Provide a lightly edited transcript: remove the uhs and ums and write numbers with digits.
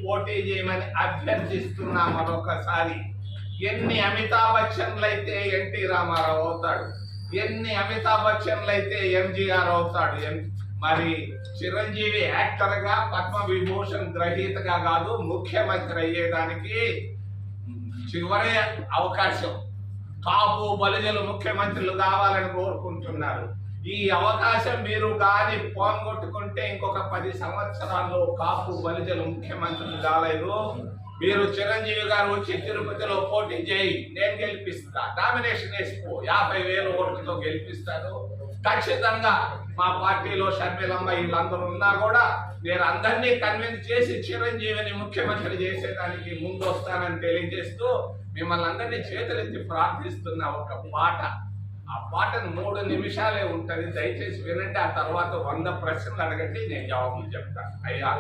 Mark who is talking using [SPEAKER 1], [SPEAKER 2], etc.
[SPEAKER 1] పోటీ చేయమని అభ్యర్థిస్తున్నా మరొకసారి. ఎన్ని అమితాబ్ బచ్చన్లు అయితే ఎన్టీ రామారావు అవుతాడు, ఎన్ని అమితాబ్ బచ్చన్లు అయితే ఎంజీఆర్ అవుతాడు. మరి చిరంజీవి యాక్టర్ గా పద్మ విభూషణ్ గ్రహీతగా కాదు, ముఖ్యమంత్రి అయ్యేదానికి చివరి అవకాశం. కాపు బలిజలు ముఖ్యమంత్రులు కావాలని కోరుకుంటున్నారు. ఈ అవకాశం మీరు కానీ పోగొట్టుకుంటే ఇంకొక 10 సంవత్సరాల్లో కాపు బలిజలు ముఖ్యమంత్రులు కాలేదు. మీరు చిరంజీవి గారు వచ్చి తిరుపతిలో పోటీ చేయి, నేను గెలిపిస్తా, నామినేషన్ వేసుకో, 50,000 ఓట్లతో గెలిపిస్తాను. ఖచ్చితంగా మా పార్టీలో షర్మిలమ్మ వీళ్ళందరూ ఉన్నా కూడా నేను అందరినీ కన్విన్స్ చేసి చిరంజీవిని ముఖ్యమంత్రి చేసేదానికి ముందు వస్తానని తెలియజేస్తూ మిమ్మల్ని అందరినీ చేతులెత్తి ప్రార్థిస్తున్న ఒక పాట. ఆ పాటను 3 నిమిషాలే ఉంటుంది, దయచేసి వినండి. ఆ తర్వాత 100 ప్రశ్నలు అడగండి, నేను జవాబులు చెప్తాను. అయ్యా